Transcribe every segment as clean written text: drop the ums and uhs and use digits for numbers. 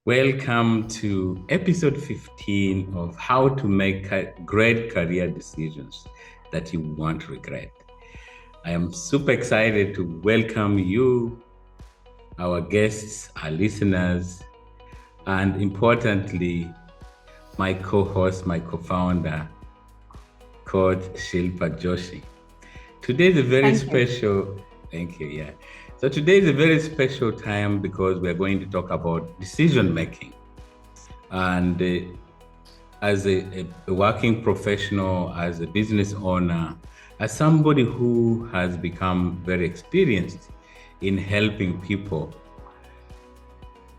Welcome to episode 15 of how to make great career decisions that you won't regret. I am super excited to welcome you, our guests, our listeners, and importantly, my co-host, my co-founder, Coach Shilpa Joshi. Today is a very Thank you. special, thank you, yeah. So today is a very special time because we're going to talk about decision making. And as a working professional, as a business owner, as somebody who has become very experienced in helping people,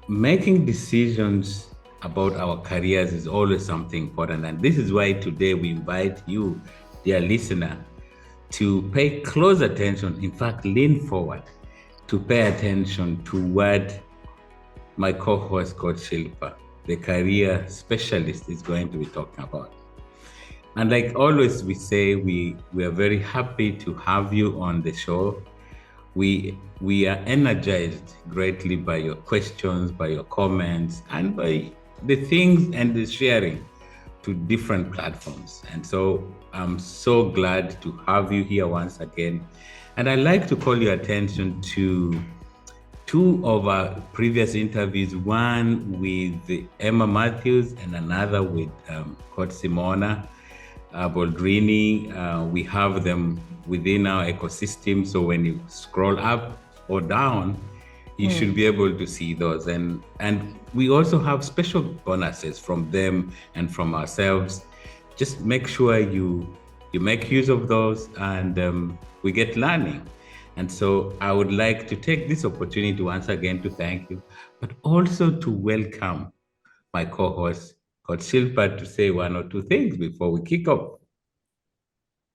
making decisions about our careers is always something important. And this is why today we invite you, dear listener, to pay close attention, in fact, lean forward to pay attention to what my co-host, Coach Shilpa, the career specialist, is going to be talking about. And like always, we say we are very happy to have you on the show. We are energized greatly by your questions, by your comments, and by the things and the sharing to different platforms. And so I'm so glad to have you here once again. And I'd like to call your attention to two of our previous interviews, one with Emma Matthews and another with Coach Simona Boldrini. We have them within our ecosystem. So when you scroll up or down, you should be able to see those. And we also have special bonuses from them and from ourselves. Just make sure you make use of those and we get learning. And so I would like to take this opportunity once again to thank you, but also to welcome my co-host, Coach Shilpa, to say one or two things before we kick off.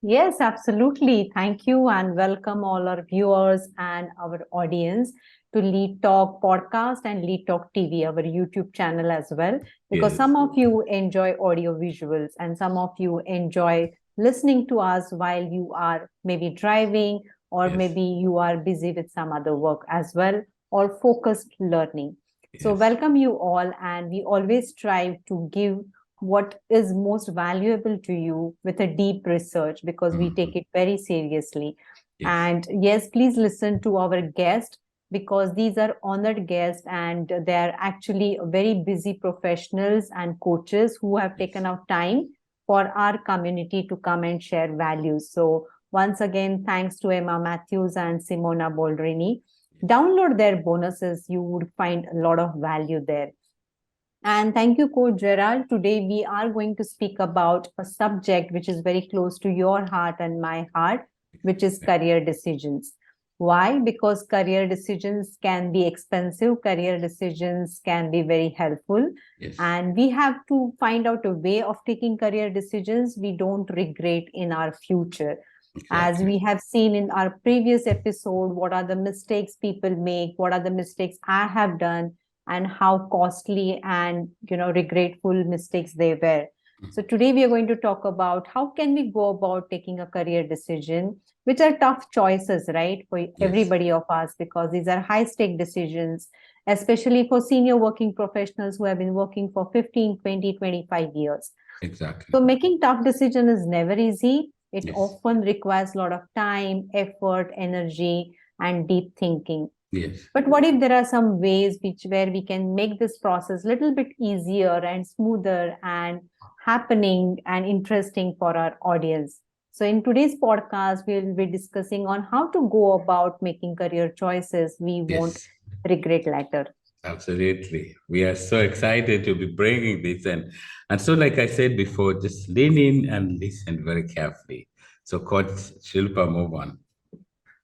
Yes, absolutely. Thank you and welcome all our viewers and our audience to Lead Talk podcast and Lead Talk TV, our YouTube channel as well, because Yes. some of you enjoy audio visuals and some of you enjoy listening to us while you are maybe driving or Yes. maybe you are busy with some other work as well or focused learning. So Yes. welcome you all, and we always strive to give what is most valuable to you with a deep research because we take it very seriously. Yes. And yes, please listen to our guest because these are honored guests and they're actually very busy professionals and coaches who have taken out time for our community to come and share values. So once again, thanks to Emma Matthews and Simona Boldrini. Download their bonuses. You would find a lot of value there. And thank you, Coach Gerald. Today, we are going to speak about a subject which is very close to your heart and my heart, which is career decisions. Why? Because career decisions can be expensive, career decisions can be very helpful. Yes. And we have to find out a way of taking career decisions we don't regret in our future. As we have seen in our previous episode, what are the mistakes people make? What are the mistakes I have done? And how costly and regretful mistakes they were. So today we are going to talk about how can we go about taking a career decision, which are tough choices, right, for everybody of us, because these are high stake decisions, especially for senior working professionals who have been working for 15, 20, 25 years. Exactly. So making tough decision is never easy. It Yes. often requires a lot of time, effort, energy, and deep thinking. Yes. But what if there are some ways where we can make this process a little bit easier and smoother and happening and interesting for our audience? So in today's podcast, we'll be discussing on how to go about making career choices we won't regret later. Absolutely. We are so excited to be bringing this in. And so, like I said before, just lean in and listen very carefully. So, Coach Shilpa, move on.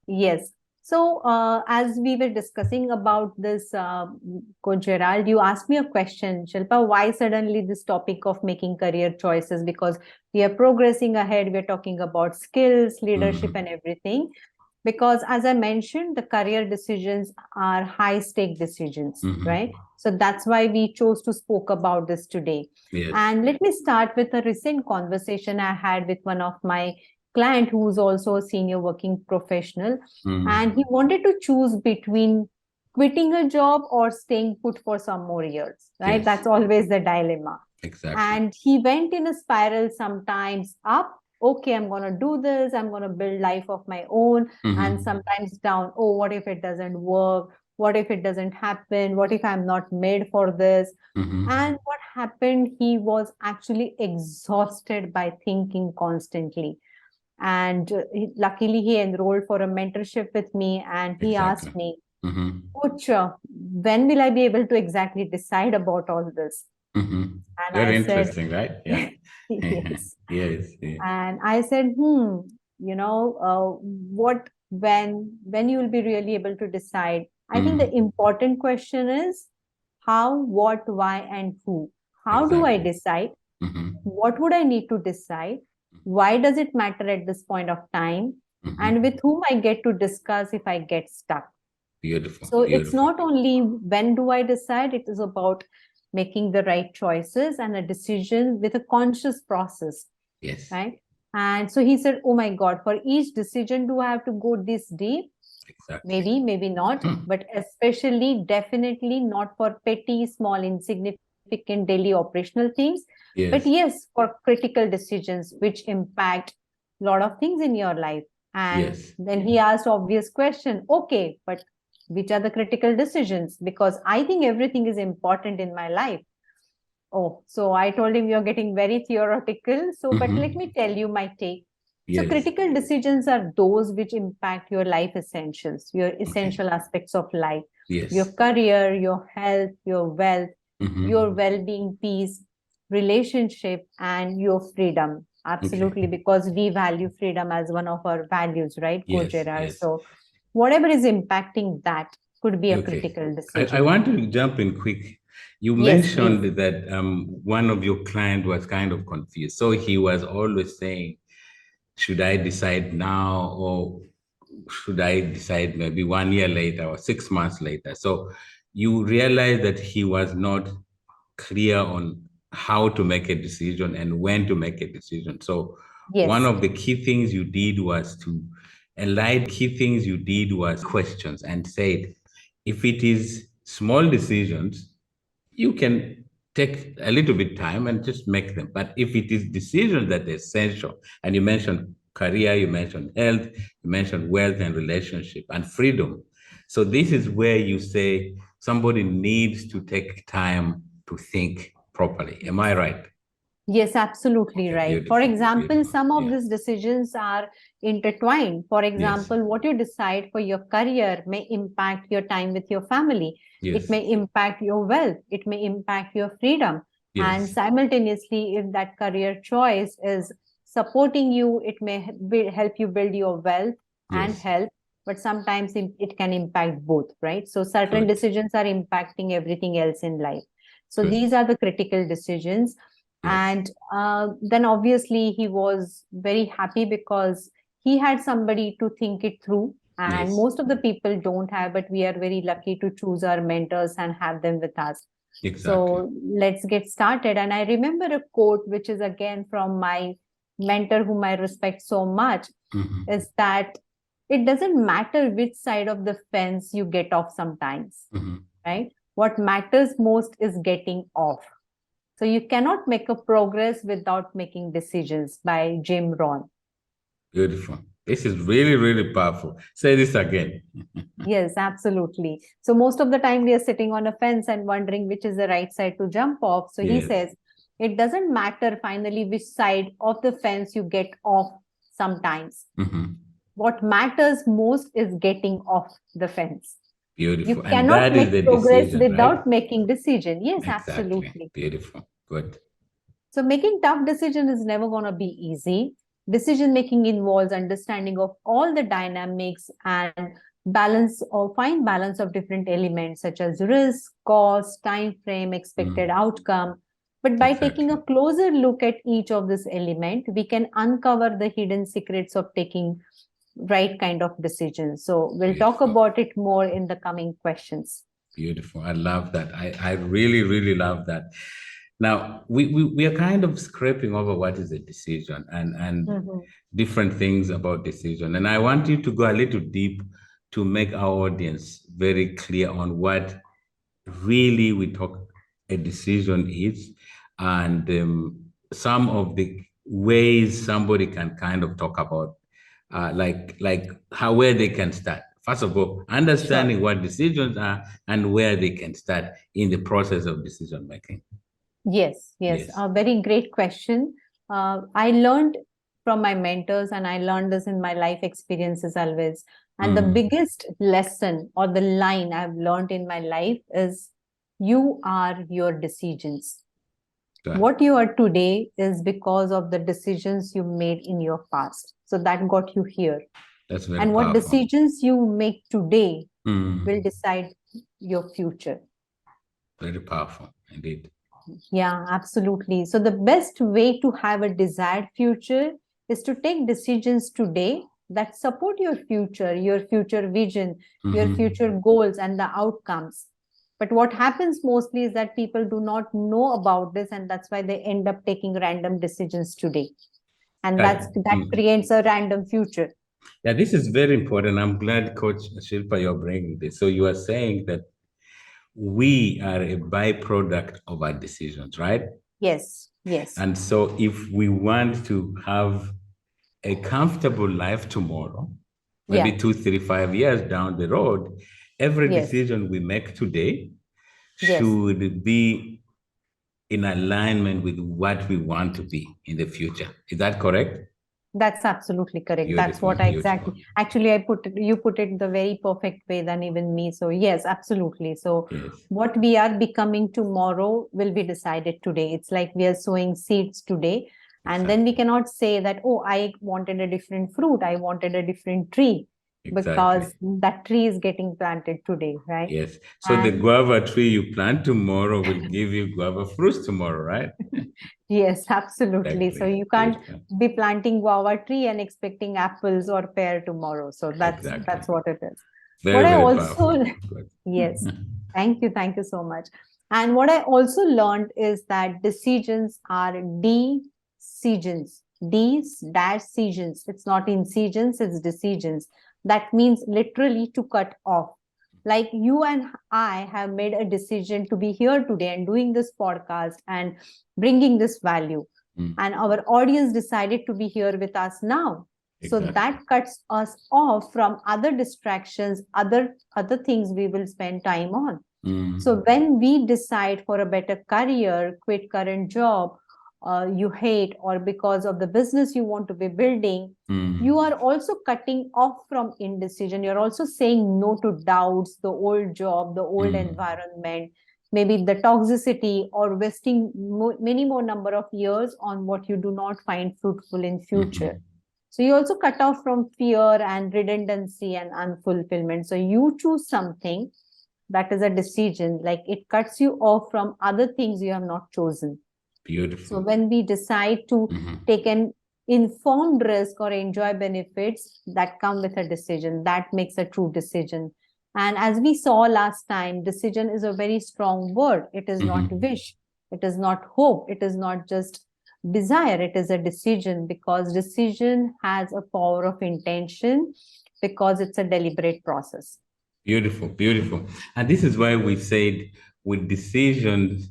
Yes. So, as we were discussing about this, Coach Gerald, you asked me a question, Shilpa, why suddenly this topic of making career choices? Because we are progressing ahead, we're talking about skills, leadership, and everything. Because as I mentioned, the career decisions are high stake decisions, right? So that's why we chose to spoke about this today. Yes. And let me start with a recent conversation I had with one of my client who's also a senior working professional, and he wanted to choose between quitting a job or staying put for some more years, right? Yes. That's always the dilemma. Exactly. And he went in a spiral, sometimes up. Okay, I'm going to do this. I'm going to build life of my own. And sometimes down. Oh, what if it doesn't work? What if it doesn't happen? What if I'm not made for this? And what happened? He was actually exhausted by thinking constantly. And luckily, he enrolled for a mentorship with me, and he Exactly. asked me, Coach, when will I be able to exactly decide about all this? And Very I said, interesting, right? Yeah. yes. Yes. Yeah. And I said, when you will be really able to decide? I think the important question is how, what, why, and who. How do I Exactly. decide? What would I need to decide? Why does it matter at this point of time? And with whom I get to discuss if I get stuck. Beautiful. So it's Beautiful. not only when do I decide, it is about making the right choices and a decision with a conscious process, Yes. right? And so he said, oh my God, for each decision, do I have to go this deep? Exactly. Maybe, maybe not, but especially, definitely not for petty, small, insignificant daily operational things. Yes. But yes, for critical decisions which impact a lot of things in your life. And Yes. then he asked obvious question, okay, but which are the critical decisions? Because I think everything is important in my life. Oh, so I told him, you're getting very theoretical. So, but let me tell you my take. So Yes. critical decisions are those which impact your life essentials, your essential aspects of life, Yes. your career, your health, your wealth, your well-being, peace, relationship, and your freedom. Absolutely, because we value freedom as one of our values, right, Coach Yes. Gerard? Yes. So whatever is impacting that could be a Okay. critical decision. I want to jump in quick. You Yes, mentioned please. that one of your client was kind of confused. So he was always saying, should I decide now or should I decide maybe 1 year later or 6 months later? So you realized that he was not clear on how to make a decision and when to make a decision. So Yes. one of the key things you did was to align questions and said, if it is small decisions, you can take a little bit time and just make them. But if it is decisions that are essential, and you mentioned career, you mentioned health, you mentioned wealth and relationship and freedom. So this is where you say somebody needs to take time to think properly. Am I right? Yes, absolutely Okay, right. beautiful, For example, beautiful. some of Yeah. these decisions are intertwined. For example, what you decide for your career may impact your time with your family. Yes. It may impact your wealth. It may impact your freedom. And Yes. simultaneously, if that career choice is supporting you, it may help you build your wealth and Yes. health. But sometimes it can impact both, right? So certain Good. decisions are impacting everything else in life. So Good. these are the critical decisions. Yes. And then obviously he was very happy because he had somebody to think it through. And Yes. most of the people don't have, but we are very lucky to choose our mentors and have them with us. Exactly. So let's get started. And I remember a quote, which is again from my mentor, whom I respect so much, is that it doesn't matter which side of the fence you get off sometimes, right? What matters most is getting off. So you cannot make a progress without making decisions, by Jim Rohn. Beautiful. This is really, really powerful. Say this again. Yes, absolutely. So most of the time we are sitting on a fence and wondering which is the right side to jump off. So he says, it doesn't matter finally which side of the fence you get off sometimes. What matters most is getting off the fence. Beautiful. You And cannot that is make the progress decision, without right? making decision. Yes, Exactly. absolutely. Beautiful. Good. So making tough decisions is never going to be easy. Decision making involves understanding of all the dynamics and balance or fine balance of different elements such as risk, cost, time frame, expected outcome. But by taking a closer look at each of this element, we can uncover the hidden secrets of taking right kind of decisions. So we'll talk about it more in the coming questions. Beautiful. I love that. I really, really love that. Now, we are kind of scraping over what is a decision and different things about decision. And I want you to go a little deep to make our audience very clear on what really we talk a decision is, and some of the ways somebody can kind of talk about like how where they can start. First of all, understanding Sure. what decisions are and where they can start in the process of decision making. Yes, yes, Yes. a very great question. I learned from my mentors, and I learned this in my life experiences always. And the biggest lesson or the line I've learned in my life is you are your decisions. Sure. What you are today is because of the decisions you made in your past. So that got you here. That's very And what powerful. decisions you make today will decide your future. Very powerful indeed. Yeah, absolutely. So the best way to have a desired future is to take decisions today that support your future vision, your future goals, and the outcomes. But what happens mostly is that people do not know about this, and that's why they end up taking random decisions today. And that creates a random future. Yeah, this is very important. I'm glad, Coach Shilpa, you're bringing this. So you are saying that we are a byproduct of our decisions, right? Yes, yes. And so if we want to have a comfortable life tomorrow, maybe Yeah. 2, 3, 5 years down the road, every Yes. decision we make today Yes. should be in alignment with what we want to be in the future. Is that correct? That's absolutely correct. That's Beautiful, what I beautiful. exactly. Actually, you put it the very perfect way than even me. So yes, absolutely. So Yes. what we are becoming tomorrow will be decided today. It's like we are sowing seeds today, and then we cannot say that, oh, I wanted a different fruit, I wanted a different tree, because that tree is getting planted today, right? Yes. So the guava tree you plant tomorrow will give you guava fruits tomorrow, right? Yes, absolutely. So Exactly. you can't be planting guava tree and expecting apples or pear tomorrow. So that's what it is. Very, What I very also powerful. yes, thank you so much. And what I also learned is that decisions are decisions, decisions. It's not incisions, it's decisions. That means literally to cut off. Like you and I have made a decision to be here today and doing this podcast and bringing this value. And our audience decided to be here with us now. So that cuts us off from other distractions, other things we will spend time on. So when we decide for a better career, quit current job you hate, or because of the business you want to be building, you are also cutting off from indecision. You're also saying no to doubts, the old job, the old environment, maybe the toxicity, or wasting many more number of years on what you do not find fruitful in future. So you also cut off from fear and redundancy and unfulfillment. So you choose something that is a decision, like it cuts you off from other things you have not chosen. Beautiful. So when we decide to take an informed risk or enjoy benefits that come with a decision, that makes a true decision. And as we saw last time, decision is a very strong word. It is not wish, it is not hope, it is not just desire, it is a decision, because decision has a power of intention, because it's a deliberate process. Beautiful, beautiful. And this is why we said with decisions,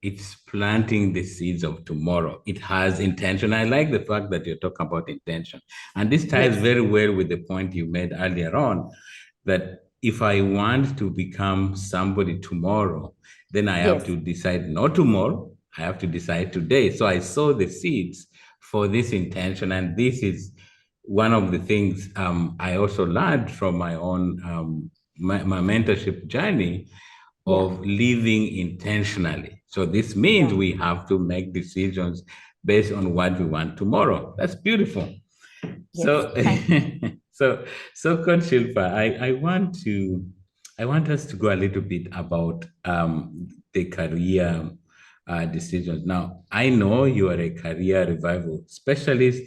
it's planting the seeds of tomorrow. It has intention. I like the fact that you're talking about intention. And this ties very well with the point you made earlier on, that if I want to become somebody tomorrow, then I have to decide not tomorrow, I have to decide today. So I sow the seeds for this intention. And this is one of the things I also learned from my own my mentorship journey of living intentionally. So this means we have to make decisions based on what we want tomorrow. That's beautiful. So, so Coach Shilpa, I want us to go a little bit about the career decisions. Now, I know you are a career revival specialist.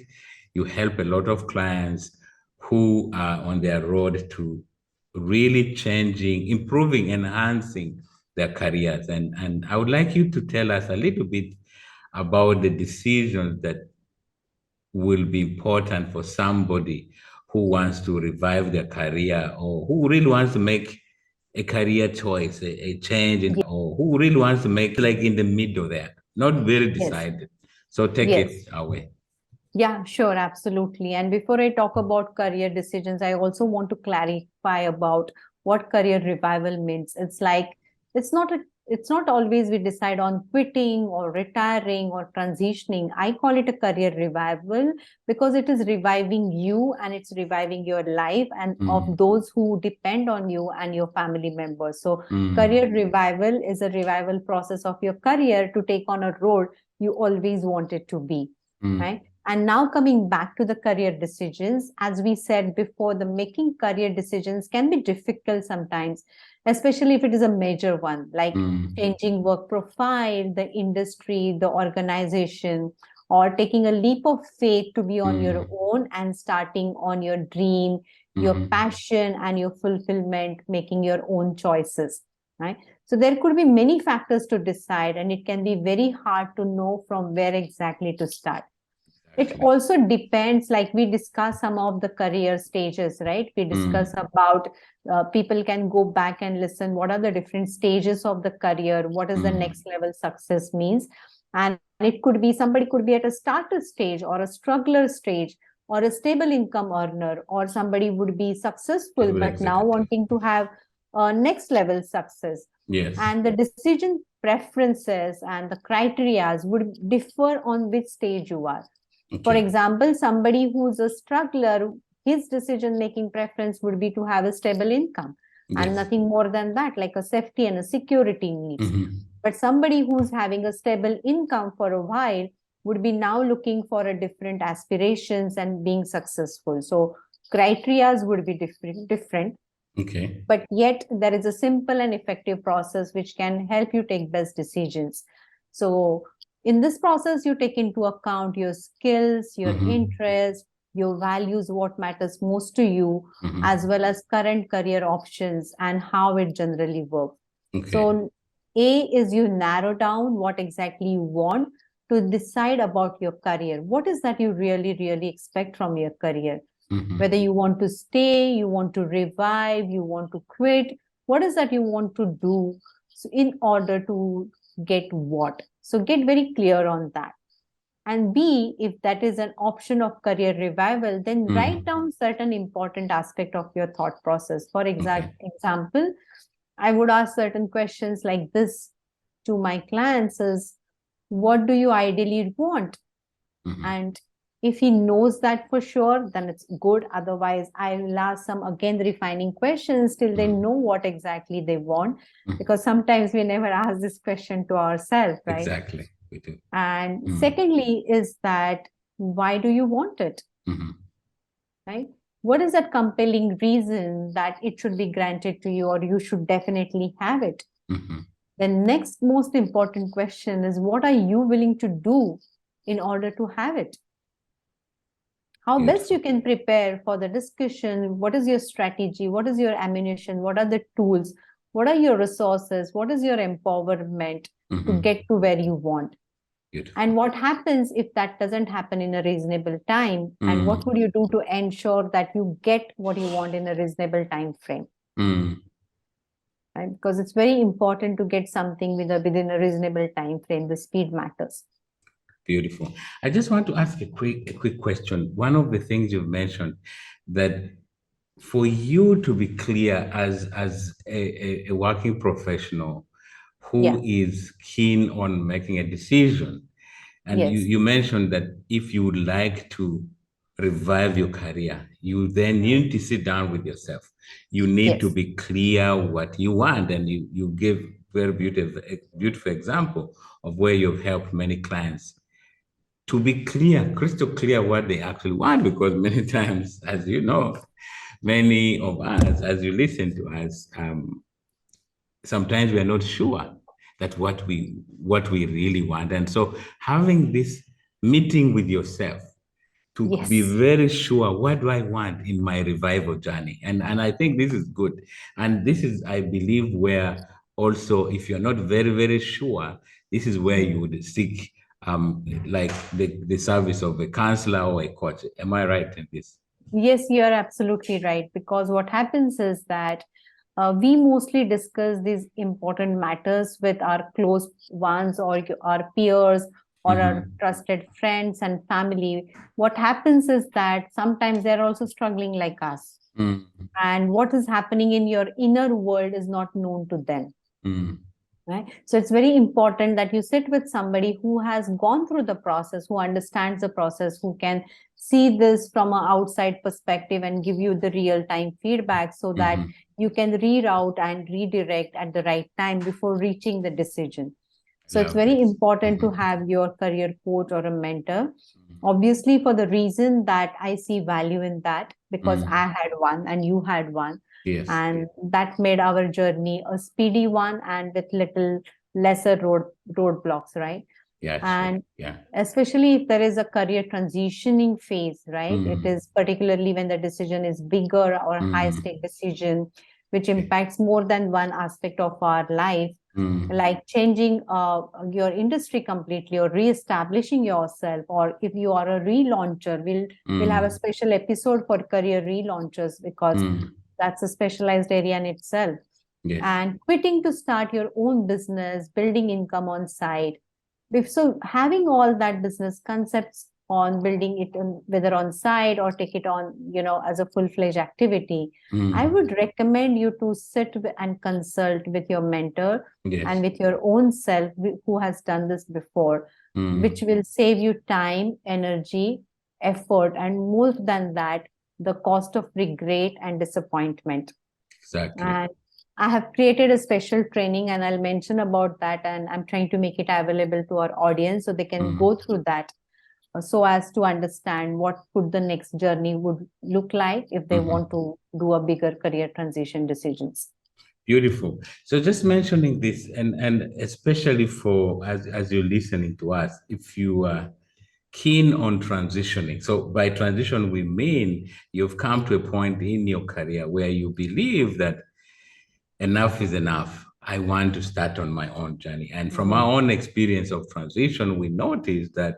You help a lot of clients who are on their road to really changing, improving, enhancing their careers. And I would like you to tell us a little bit about the decisions that will be important for somebody who wants to revive their career or who really wants to make a career choice, a change, or who really wants to make like in the middle there, not very Yes. decided. So take Yes. it away. Yeah, sure, absolutely. And before I talk about career decisions, I also want to clarify about what career revival means. It's like it's not always we decide on quitting or retiring or transitioning. I call it a career revival because it is reviving you and it's reviving your life and of those who depend on you and your family members. So career revival is a revival process of your career to take on a role you always wanted to be, right? And now coming back to the career decisions, as we said before, the making career decisions can be difficult sometimes, especially if it is a major one, like changing work profile, the industry, the organization, or taking a leap of faith to be on your own and starting on your dream, your passion, and your fulfillment, making your own choices, right? So there could be many factors to decide, and it can be very hard to know from where exactly to start. It also depends, like we discuss some of the career stages, right? We discuss about people can go back and listen what are the different stages of the career, what is the next level success means. And it could be somebody could be at a starter stage or a struggler stage or a stable income earner, or somebody would be successful but now wanting to have a next level success. Yes. And the decision preferences and the criterias would differ on which stage you are. For example, somebody who's a struggler, his decision-making preference would be to have a stable income and nothing more than that, like a safety and a security needs. But somebody who's having a stable income for a while would be now looking for a different aspirations and being successful. So criterias would be different. But yet there is a simple and effective process which can help you take best decisions. So in this process, you take into account your skills, your interests, your values, what matters most to you, as well as current career options and how it generally works. So A is you narrow down what exactly you want to decide about your career. What is that you really, really expect from your career? Whether you want to stay, you want to revive, you want to quit, what is that you want to do in order to get what? So get very clear on that. And B, if that is an option of career revival, then write down certain important aspect of your thought process. For example, I would ask certain questions like this to my clients is, what do you ideally want? And if he knows that for sure, then it's good. Otherwise, I'll ask some again refining questions till they know what exactly they want. Because sometimes we never ask this question to ourselves, right? Exactly, we do. And secondly is that, why do you want it? Right? What is that compelling reason that it should be granted to you or you should definitely have it? The next most important question is, what are you willing to do in order to have it? How best you can prepare for the discussion? What is your strategy? What is your ammunition? What are the tools? What are your resources? What is your empowerment to get to where you want? And what happens if that doesn't happen in a reasonable time? And what would you do to ensure that you get what you want in a reasonable time frame? Right? Because it's very important to get something within a reasonable time frame. The speed matters. Beautiful. I just want to ask a quick question. One of the things you've mentioned, that for you to be clear as a working professional who is keen on making a decision, and you mentioned that if you would like to revive your career, you then need to sit down with yourself. You need to be clear what you want, and you give very beautiful example of where you've helped many clients to be clear, crystal clear what they actually want, because many times, as you know, many of us, as you listen to us, sometimes we are not sure that what we really want. And so having this meeting with yourself to be very sure, what do I want in my revival journey? And I think this is good. And this is, I believe, where also, if you're not very, very sure, this is where you would seek like the service of a counselor or a coach. Am I right in this? Yes, you are absolutely right. Because what happens is that we mostly discuss these important matters with our close ones or our peers or our Mhm. trusted friends and family. What happens is that sometimes they're also struggling like us. Mm. And what is happening in your inner world is not known to them. Mm. Right? So it's very important that you sit with somebody who has gone through the process, who understands the process, who can see this from an outside perspective and give you the real time feedback so that Mhm. you can reroute and redirect at the right time before reaching the decision. So it's Love very this. important to Mhm. have your career coach or a mentor. Mhm. Obviously, for the reason that I see value in that, because I Mm. had one and you had one, Yes. and that made our journey a speedy one and with little lesser roadblocks, right? Yeah, sure. And Yeah. especially if there is a career transitioning phase, right? It Mm. is particularly when the decision is bigger or high Mm. stake decision, which Okay. impacts more than one aspect of our life, Mm. like changing your industry completely or re-establishing yourself, or if you are a relauncher, we'll have a Mm. special episode for career relaunchers because Mm. that's a specialized area in itself. Yes. And quitting to start your own business, building income on site. So having all that business concepts on building it whether on site or take it on, as a full-fledged activity, I Mm. would recommend you to sit and consult with your mentor and Yes. with your own self who has done this before, which Mm. will save you time, energy, effort, and more than that, the cost of regret and disappointment. Exactly. And I have created a special training and I'll mention about that, and I'm trying to make it available to our audience so they can Mm. go through that, so as to understand what could the next journey would look like if they Mhm. want to do a bigger career transition decisions. Beautiful. So just mentioning this, and especially for as you're listening to us, if you are keen on transitioning. So by transition, we mean you've come to a point in your career where you believe that enough is enough. I want to start on my own journey. And from Mhm. our own experience of transition, we notice that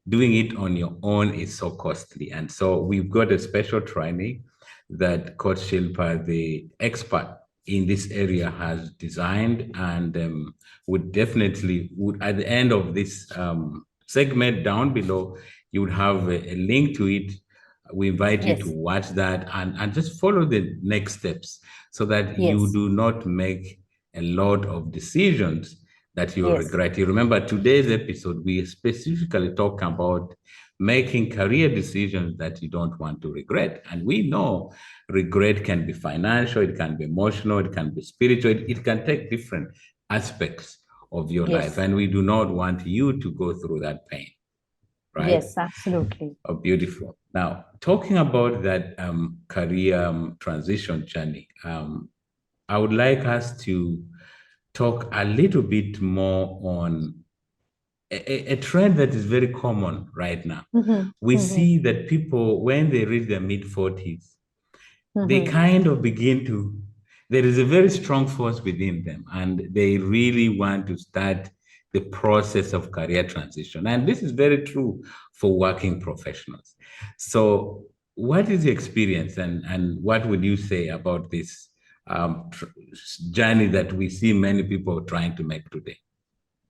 doing it on your own is so costly. And so we've got a special training that Coach Shilpa, the expert in this area, has designed, and would definitely would at the end of this segment down below, you would have a link to it. We invite you to Yes, watch that and just follow the next steps so that you yes, do not make a lot of decisions that you yes, regret. You remember today's episode, we specifically talk about making career decisions that you don't want to regret. And we know regret can be financial, it can be emotional, it can be spiritual, it can take different aspects of your life. yes, And we do not want you to go through that pain, right? yes, absolutely. Oh, beautiful. Now, talking about that career transition journey, I would like us to talk a little bit more on a trend that is very common right now. Mhm, We mhm, see that people, when they reach their mid 40s, they mhm. kind of begin to, there is a very strong force within them, and they really want to start the process of career transition. And this is very true for working professionals. So, what is your experience, and what would you say about this journey that we see many people trying to make today?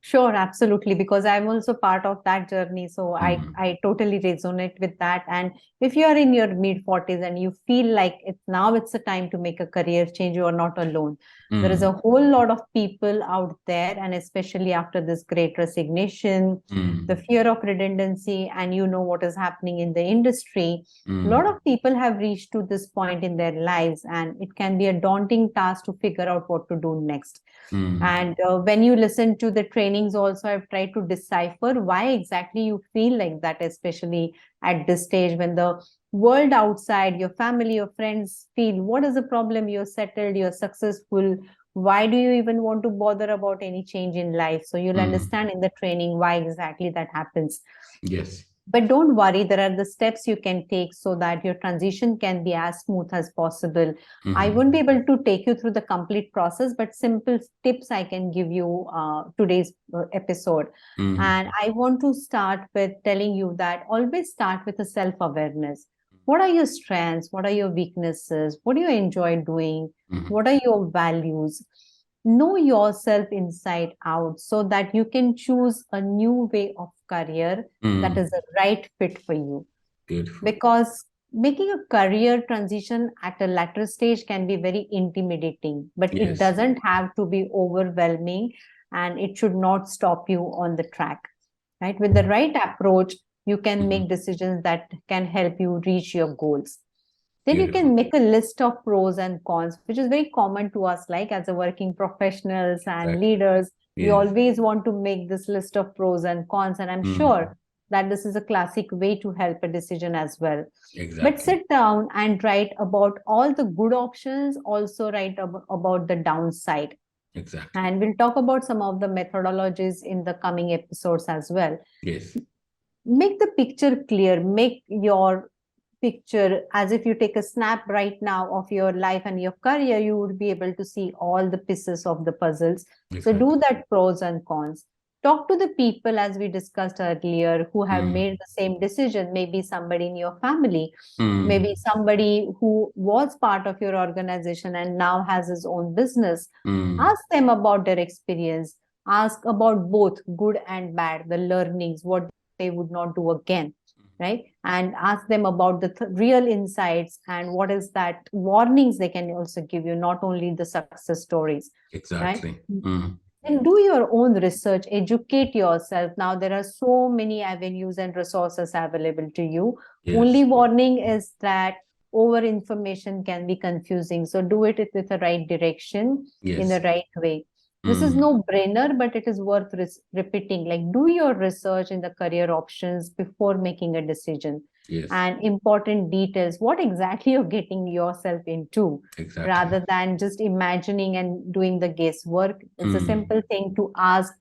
Sure, absolutely, because I'm also part of that journey. So Mhm. I totally resonate with that. And if you are in your mid 40s and you feel like it's a time to make a career change, you are not alone. There is a Mm. whole lot of people out there, and especially after this great resignation, the Mm. fear of redundancy, and you know what is happening in the industry. A lot Mm. of people have reached to this point in their lives, and it can be a daunting task to figure out what to do next. Mm. And when you listen to the trainings, also, I've tried to decipher why exactly you feel like that, especially at this stage when the world outside, your family, your friends feel, what is the problem? You're settled, you're successful. Why do you even want to bother about any change in life? So you'll Mm. understand in the training why exactly that happens. Yes. But don't worry, there are the steps you can take so that your transition can be as smooth as possible. I Mhm. won't be able to take you through the complete process, but simple tips I can give you today's episode. Mhm. And I want to start with telling you that always start with a self awareness. What are your strengths? What are your weaknesses? What do you enjoy doing? Mhm. What are your values? Know yourself inside out so that you can choose a new way of career that is the right fit for you. Beautiful. Because making a career transition at a later stage can be very intimidating, but it Yes. doesn't have to be overwhelming, and it should not stop you on the track, right? With the right approach, you can make decisions that can help you reach your goals. Then you Beautiful. can make a list of pros and cons, which is very common to us, like as a working professionals and Exactly. leaders. We Yes. always want to make this list of pros and cons, and I'm sure that this is a classic way to help a decision as well. But Exactly. sit down and write about all the good options, also write about the downside. Exactly. And we'll talk about some of the methodologies in the coming episodes as well. Yes. Make the picture clear, make your picture as if you take a snap right now of your life and your career, you would be able to see all the pieces of the puzzles. So Exactly. do that pros and cons. Talk to the people, as we discussed earlier, who have made the same decision. Maybe somebody in your family, maybe somebody who was part of your organization and now has his own business. Ask them about their experience. Ask about both good and bad, the learnings, what they would not do again, right? And ask them about the real insights and what is that warnings they can also give you, not only the success stories, right? Exactly. And do your own research, educate yourself. Now there are so many avenues and resources available to you. Yes. Only warning is that over information can be confusing, so do it with the right direction, in the Yes. right way. This is no brainer, but it is worth repeating. Like, do your research in the career options before making a decision. Yes. And important details, what exactly you're getting yourself into, Exactly. rather than just imagining and doing the guesswork. It's a simple thing to ask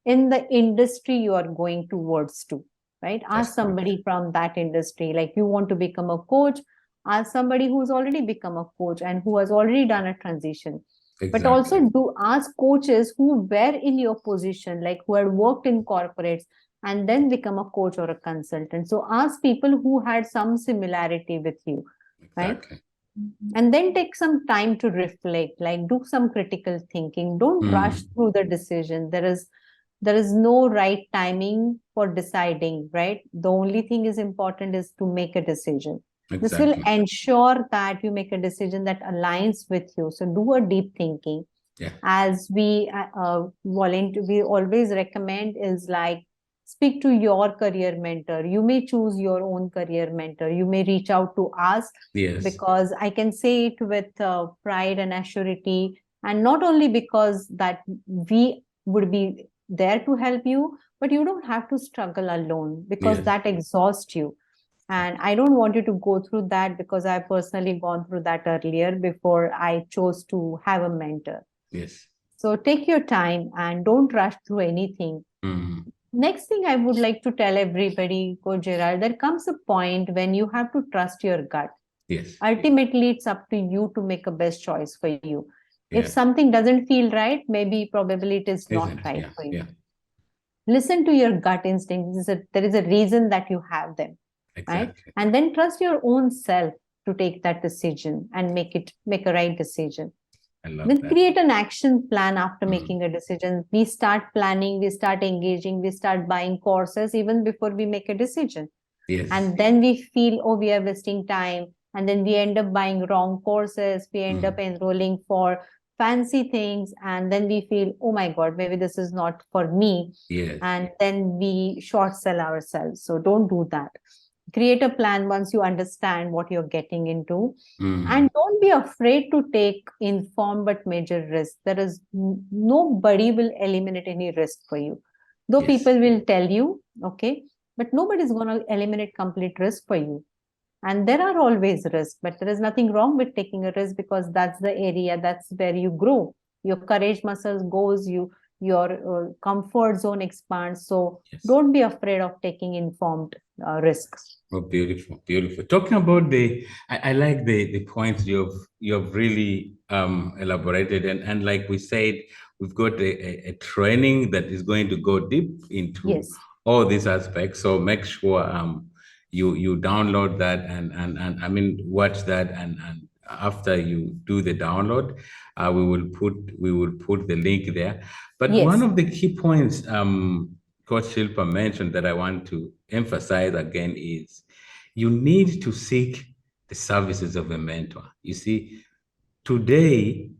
in the industry you are going towards to, right? That's Ask somebody from that industry. Like, you want to become a coach, ask somebody who's already become a coach and who has already done a transition. But Exactly. also do ask coaches who were in your position, like who had worked in corporates and then become a coach or a consultant. So ask people who had some similarity with you, right? Exactly. And then take some time to reflect, like do some critical thinking. Don't rush through the decision. There is no right timing for deciding, right? The only thing is important is to make a decision. This will Exactly. ensure that you make a decision that aligns with you. So do a deep thinking. Yeah. As we we always recommend is like, speak to your career mentor. You may choose your own career mentor. You may reach out to us, Yes. because I can say it with pride and assurity, and not only because that we would be there to help you, but you don't have to struggle alone, because Yes. that exhausts you. And I don't want you to go through that, because I personally gone through that earlier before I chose to have a mentor. Yes. So take your time and don't rush through anything. Next thing I would like to tell everybody, Coach Gerald, there comes a point when you have to trust your gut. Yes. Ultimately, it's up to you to make a best choice for you. If Yeah. something doesn't feel right, maybe probably it is not Isn't. right Yeah. for you. Yeah. Listen to your gut instincts. There is a reason that you have them, right? Exactly. And then trust your own self to take that decision and make a right decision. I love Then that. create an action plan after making a decision. We start planning, we start engaging, we start buying courses even before we make a decision. Yes. And then we feel, oh, we are wasting time. And then we end up buying wrong courses. We end up enrolling for fancy things. And then we feel, oh my God, maybe this is not for me. Yes. And then we short sell ourselves. So don't do that. Create a plan once you understand what you're getting into. And don't be afraid to take informed but major risk. There is nobody will eliminate any risk for you. Though Yes. people will tell you, okay, but nobody's going to eliminate complete risk for you. And there are always risks, but there is nothing wrong with taking a risk, because that's the area, that's where you grow. Your courage muscles goes, your comfort zone expands. So Yes. don't be afraid of taking informed risks. Oh, beautiful, beautiful. Talking about I like the points you've really elaborated, and like we said, we've got a training that is going to go deep into Yes. all these aspects. So make sure you download that and I mean watch that and after you do the download, we will put the link there. But one Yes. of the key points Coach Shilpa mentioned that I want to emphasize again is you need to seek the services of a mentor. You see, today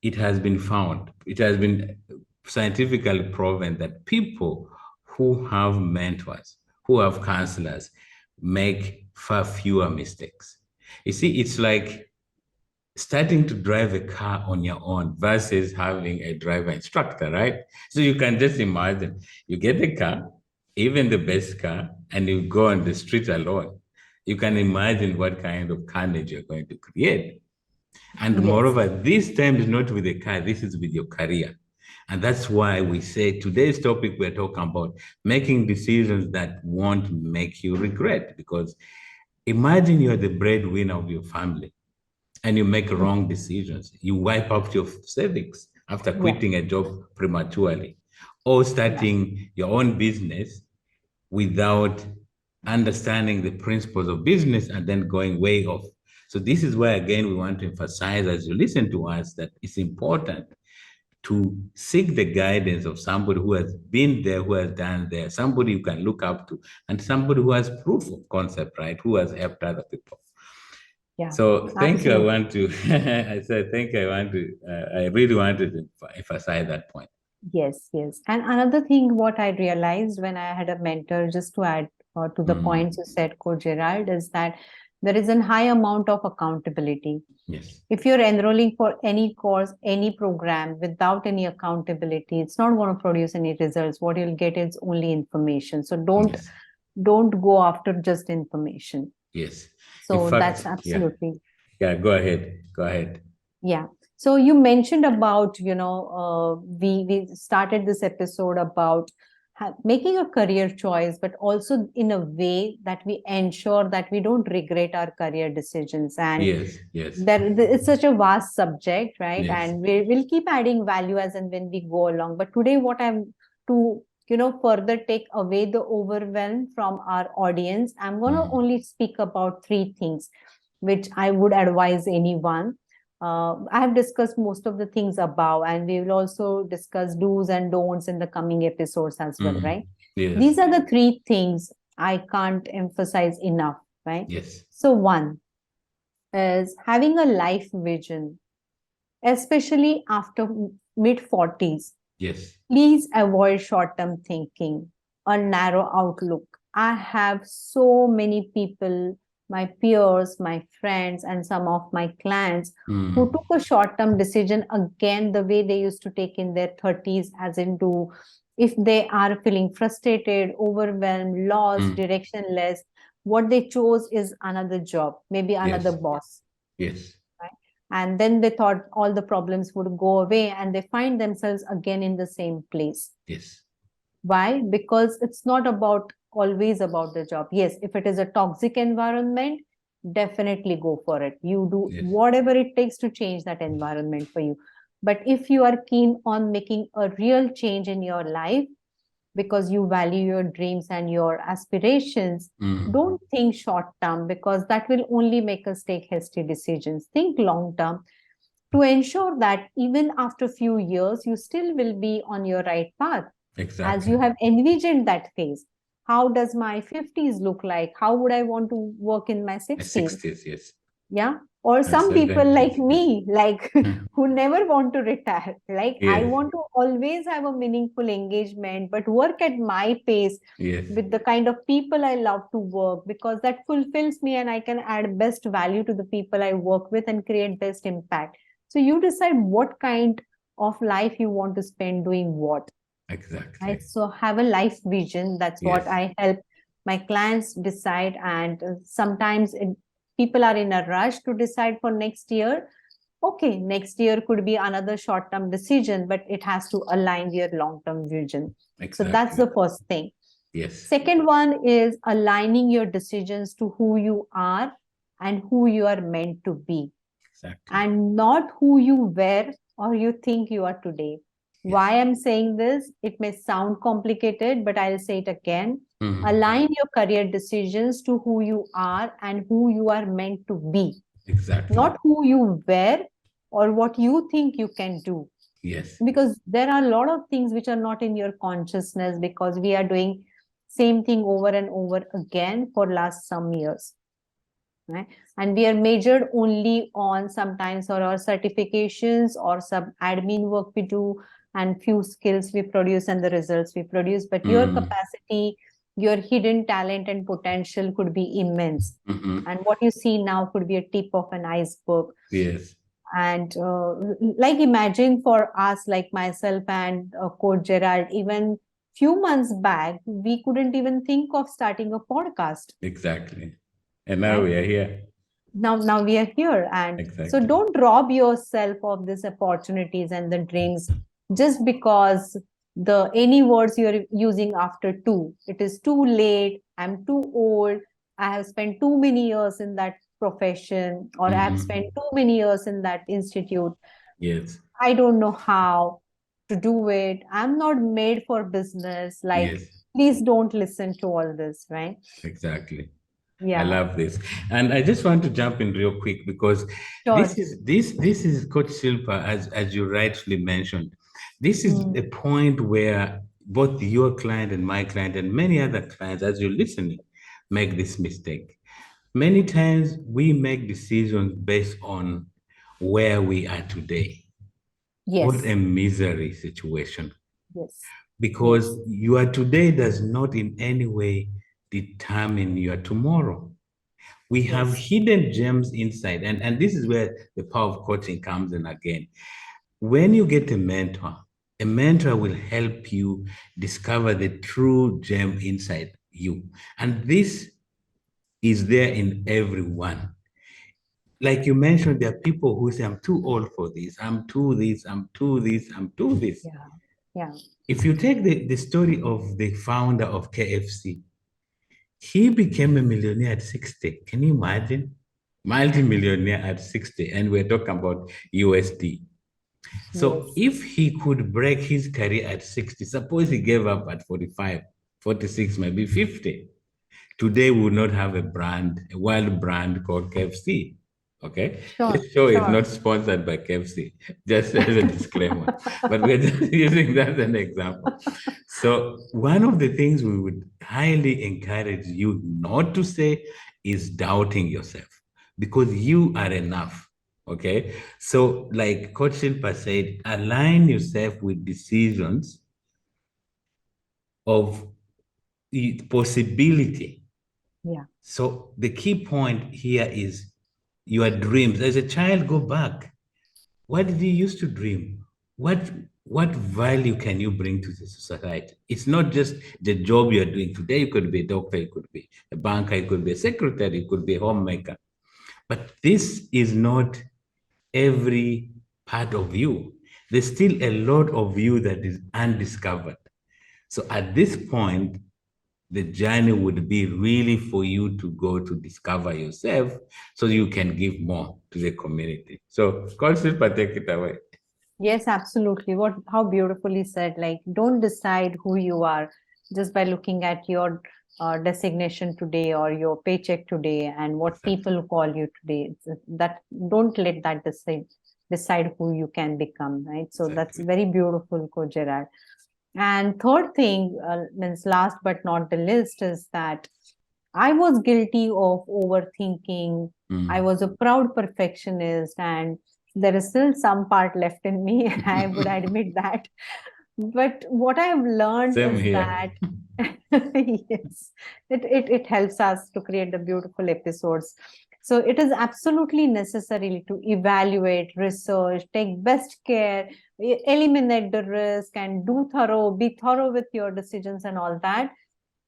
it has been found, it has been scientifically proven that people who have mentors, who have counselors, make far fewer mistakes. You see, it's like starting to drive a car on your own versus having a driver instructor, right? So you can just imagine you get a car, even the best car, and you go on the street alone. You can imagine what kind of carnage you're going to create. And Yes. moreover, this time is not with a car, this is with your career. And that's why we say today's topic, we're talking about making decisions that won't make you regret. Because imagine you're the breadwinner of your family and you make wrong decisions. You wipe out your savings after Yeah. quitting a job prematurely or Right. starting your own business without understanding the principles of business and then going way off. So this is why again we want to emphasize as you listen to us that it's important to seek the guidance of somebody who has been there, who has done there, somebody you can look up to, and somebody who has proof of concept, right? Who has helped other people. Yeah. So thank you. I Absolutely. want to, I said, thank you. I really wanted to emphasize that point. Yes, yes. And another thing, what I realized when I had a mentor, just to add to the points Mm, you said, Coach Gerald, is that there is a high amount of accountability. yes, If you're enrolling for any course, any program without any accountability, it's not going to produce any results. What you'll get is only information. So yes, don't go after just information. yes. In So that's fact, yeah, absolutely. yeah, go ahead. Go ahead. Yeah. So you mentioned about, we started this episode about making a career choice, but also in a way that we ensure that we don't regret our career decisions. And Yes, yes, it's such a vast subject, right? yes. And we'll keep adding value as and when we go along. But today, what I'm to, further take away the overwhelm from our audience, I'm going to Mm, only speak about three things, which I would advise anyone. I have discussed most of the things above, and we will also discuss do's and don'ts in the coming episodes as well, mm, right? yes, These are the three things I can't emphasize enough, right? yes, So, one is having a life vision, especially after mid 40s. yes. Please avoid short term thinking or narrow outlook. I have so many people, my peers, my friends, and some of my clients who Mm, took a short term decision again the way they used to take in their 30s, as into if they are feeling frustrated, overwhelmed, lost, mm, directionless, what they chose is another job, maybe another yes, boss, yes, right? And then they thought all the problems would go away and they find themselves again in the same place. yes, Why? Because it's not about always about the job. Yes, if it is a toxic environment, definitely go for it. You do yes, whatever it takes to change that environment for you. But if you are keen on making a real change in your life, because you value your dreams and your aspirations, mm, don't think short term, because that will only make us take hasty decisions. Think long term, to ensure that even after few years you still will be on your right path, as you exactly. have envisioned that phase. How does my 50s look like? How would I want to work in my A 60s? 60s, yes. Yeah. Or And some people like 70s, yes. me, like who never want to retire. Like, I Yes, want to always have a meaningful engagement, but work at my pace yes, with the kind of people I love to work, because that fulfills me and I can add best value to the people I work with and create best impact. So you decide what kind of life you want to spend doing what. Right? exactly. So have a life vision. That's what Yes, I help my clients decide. And sometimes people are in a rush to decide for next year. Okay, next year could be another short term decision, but it has to align your long term vision. So that's exactly. the first thing. Yes, Second one is aligning your decisions to who you are and who you are meant to be, exactly. and not who you were or you think you are today. Yes, Why I'm saying this, it may sound complicated, but I'll say it again. Mhm. Align your career decisions to who you are and who you are meant to be, Exactly. not who you were or what you think you can do. Yes. Because there are a lot of things which are not in your consciousness, because we are doing same thing over and over again for last some years, right? And we are measured only on sometimes or our certifications or some admin work we do and few skills we produce and the results we produce, but your capacity, your hidden talent and potential could be immense. Mhm. And what you see now could be a tip of an iceberg. Yes. And like imagine for us, like myself and Coach Gerald, even few months back we couldn't even think of starting a podcast, Exactly. And now right? we are here. Now we are here. And so Exactly. don't rob yourself of these opportunities and the dreams just because the any words you're using after two, it is too late, I'm too old, I have spent too many years in that profession, or I have spent too many years in that institute, Yes. I don't know how to do it, I'm not made for business. Like, Yes. please don't listen to all this, right? Exactly. I Yeah, love this. And I just want to jump in real quick because sure. this is Coach Silpa, as you rightly mentioned. This is Mm, a point where both your client and my client and many other clients, as you're listening, make this mistake. Many times we make decisions based on where we are today. What yes. a misery situation. Yes. Because Yes. your today does not in any way determine your tomorrow. We have Yes. hidden gems inside, and this is where the power of coaching comes in again. When you get a mentor will help you discover the true gem inside you, and this is there in everyone. Like you mentioned, there are people who say, I'm too old for this, I'm too this, I'm too this, I'm too this. Yeah. Yeah. If you take the story of the founder of KFC, he became a millionaire at 60. Can you imagine? Multi-millionaire at 60, and we're talking about USD. So Yes. if he could break his career at 60, suppose he gave up at 45, 46, maybe 50. Today we would not have a brand, a wild brand called KFC. Okay. Sure. This show is Sure. not sponsored by KFC, just as a disclaimer. But we're just using that as an example. So one of the things we would highly encourage you not to say is doubting yourself, because you are enough. Okay. So like Coach Shilpa said, align yourself with decisions of possibility. Yeah. So the key point here is your dreams. As a child, go back. What did you used to dream? What value can you bring to the society? It's not just the job you're doing. Today you could be a doctor, you could be a banker, you could be a secretary, you could be a homemaker. But this is not every part of you. There's still a lot of you that is undiscovered. So at this point, the journey would be really for you to go to discover yourself so you can give more to the community. So, Coach Silpa, take it away. Yes, absolutely. How beautifully said. Like, don't decide who you are just by looking at your designation today or your paycheck today and what Exactly. people call you today. That don't let that decide who you can become. Right. So that's Exactly. very beautiful, Coach Gerard. And third thing, means last but not the least, is that I was guilty of overthinking. I was a proud perfectionist, and there is still some part left in me. I would admit that. But what I have learned Same is here. that yes, it helps us to create the beautiful episodes. So it is absolutely necessary to evaluate, research, take best care, eliminate the risk, and be thorough with your decisions and all that.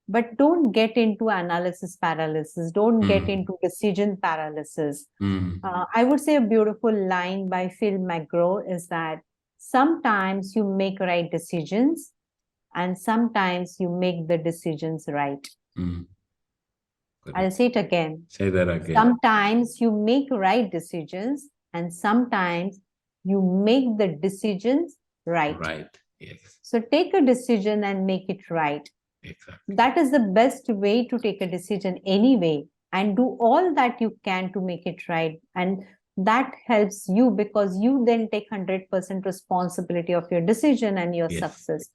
But don't get into analysis paralysis, don't get into decision paralysis. I would say a beautiful line by Phil McGraw is that sometimes you make right decisions and sometimes you make the decisions right. I'll say it again. Say that again. Sometimes you make right decisions and sometimes you make the decisions right. Right. Yes. So take a decision and make it right. Exactly. That is the best way to take a decision anyway, and do all that you can to make it right. And that helps you because you then take 100% responsibility of your decision and your Yes. success.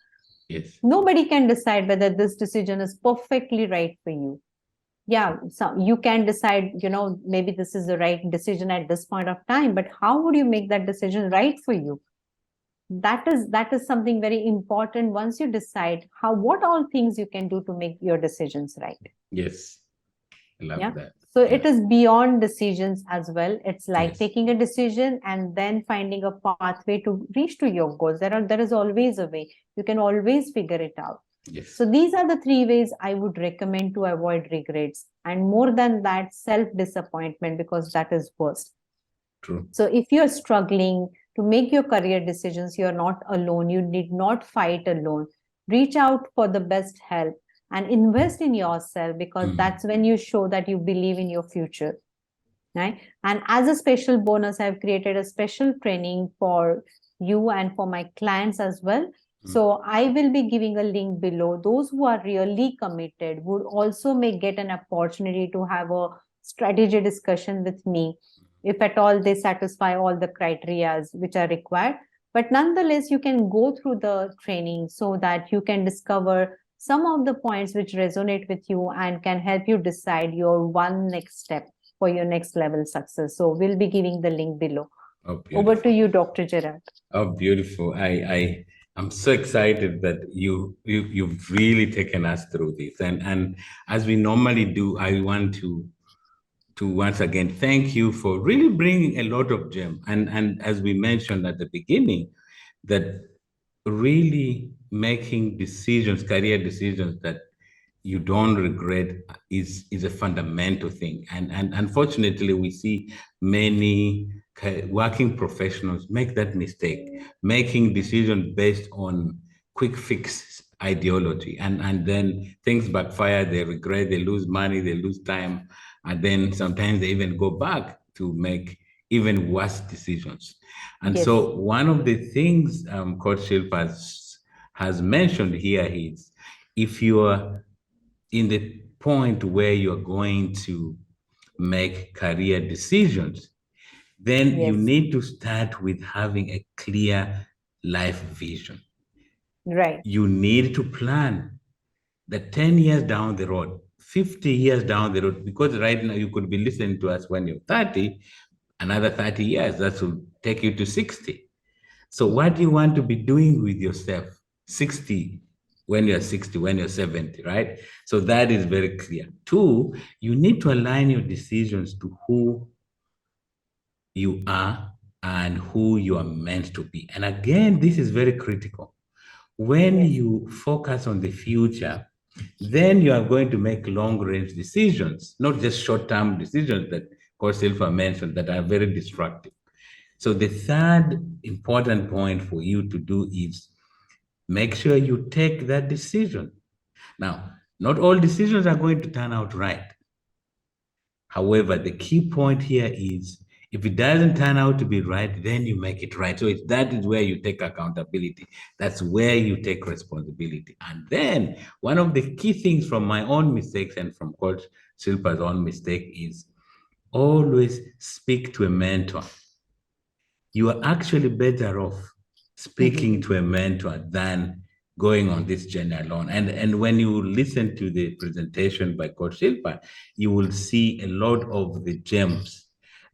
Yes. Nobody can decide whether this decision is perfectly right for you. Yeah, so you can decide, maybe this is the right decision at this point of time, but how would you make that decision right for you? That is something very important. Once you decide what all things you can do to make your decisions right. Yes. I love Yeah. that. So Yeah. it is beyond decisions as well. It's like Yes. taking a decision and then finding a pathway to reach to your goals. There is always a way. You can always figure it out. Yes. So these are the 3 ways I would recommend to avoid regrets. And more than that, self-disappointment, because that is worst. True. So if you're struggling to make your career decisions, you're not alone. You need not fight alone. Reach out for the best help and invest in yourself, because that's when you show that you believe in your future. Right? And as a special bonus, I've created a special training for you and for my clients as well. So I will be giving a link below. Those who are really committed would also may get an opportunity to have a strategy discussion with me, if at all they satisfy all the criteria which are required. But nonetheless, you can go through the training so that you can discover some of the points which resonate with you and can help you decide your one next step for your next level success. So we'll be giving the link below. Oh, Over to beautiful. you, Dr. Gerard. Oh, beautiful. I'm so excited that you've really taken us through this. And as we normally do, I want to once again thank you for really bringing a lot of gem. And as we mentioned at the beginning, that really making decisions, career decisions that you don't regret is a fundamental thing. And unfortunately, we see many working professionals make that mistake, making decisions based on quick fix ideology, and then things backfire, they regret, they lose money, they lose time, and then sometimes they even go back to make even worse decisions. And Yes. so one of the things Coach Shilpa has mentioned here is, if you're in the point where you're going to make career decisions, then you Yes. need to start with having a clear life vision. Right. You need to plan the 10 years down the road, 50 years down the road, because right now you could be listening to us when you're 30, another 30 years, that will take you to 60. So what do you want to be doing with yourself 60, when you're 60, when you're 70, right? So that is very clear. 2, you need to align your decisions to who you are and who you are meant to be. And again, this is very critical. When Yes. you focus on the future, then you are going to make long-range decisions, not just short-term decisions that Coach Silva mentioned that are very destructive. So the third important point for you to do is make sure you take that decision. Now, not all decisions are going to turn out right. However, the key point here is, if it doesn't turn out to be right, then you make it right. So that is where you take accountability. That's where you take responsibility. And then one of the key things from my own mistakes and from Coach Silpa's own mistake is always speak to a mentor. You are actually better off speaking to a mentor than going on this journey alone. And when you listen to the presentation by Coach Shilpa, you will see a lot of the gems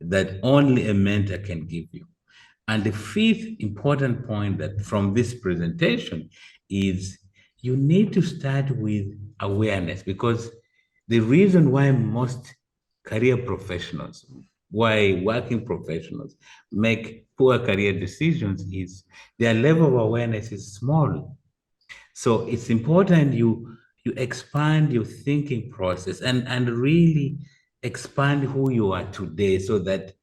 that only a mentor can give you. And the fifth important point that from this presentation is, you need to start with awareness, because the reason why most career professionals, why working professionals make poor career decisions is their level of awareness is small. So it's important you expand your thinking process and really expand who you are today, so that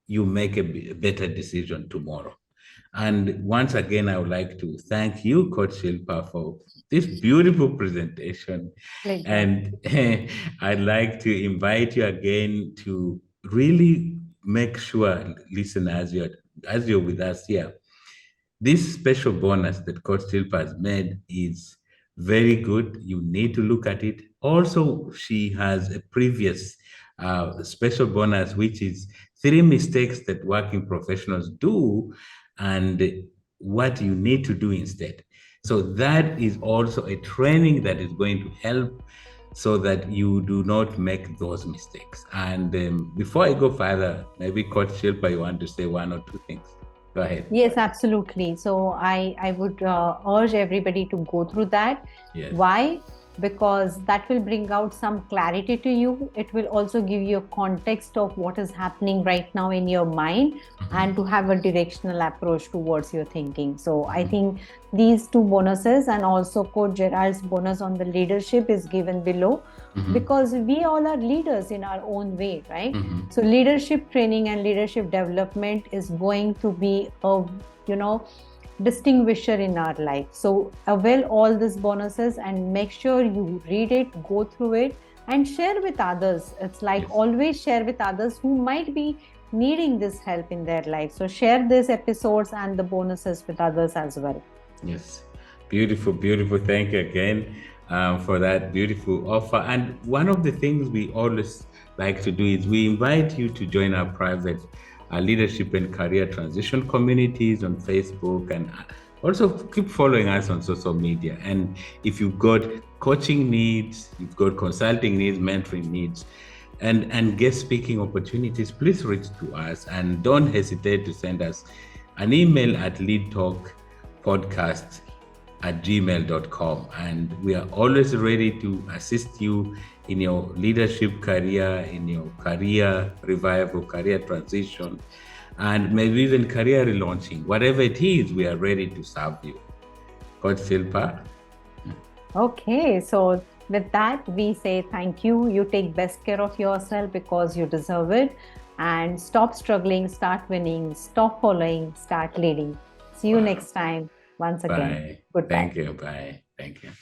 you make a better decision tomorrow. And once again, I would like to thank you, Coach Shilpa, for this beautiful presentation. Pleasure. And I'd like to invite you again to really make sure, listen, as you're with us here, this special bonus that Coach Shilpa has made is Very good. You need to look at it. Also, she has a previous special bonus, which is 3 mistakes that working professionals do and what you need to do instead. So that is also a training that is going to help so that you do not make those mistakes. And before I go further, maybe Coach Shilpa, you want to say one or two things. Go ahead. Yes, absolutely. So I would urge everybody to go through that. Yes. Why? Because that will bring out some clarity to you. It will also give you a context of what is happening right now in your mind and to have a directional approach towards your thinking. So I think these two bonuses and also Coach Gerald's bonus on the leadership is given below because we all are leaders in our own way, right? So leadership training and leadership development is going to be a, distinguisher in our life. So avail all these bonuses and make sure you read it, go through it, and share with others. It's like Yes. always share with others who might be needing this help in their life. So share these episodes and the bonuses with others as well. Yes, beautiful, beautiful. Thank you again for that beautiful offer. And one of the things we always like to do is we invite you to join our private leadership and career transition communities on Facebook, and also keep following us on social media. And if you've got coaching needs, you've got consulting needs, mentoring needs, and guest speaking opportunities, please reach to us and don't hesitate to send us an email at leadtalkpodcast@gmail.com. And we are always ready to assist you in your leadership career, in your career revival, career transition, and maybe even career relaunching. Whatever it is, we are ready to serve you. Coach Shilpa. Okay, so with that, we say thank you. You take best care of yourself because you deserve it. And stop struggling, start winning, stop following, start leading. See you next time. Once again, Bye. goodbye. Thank you. Bye. Thank you.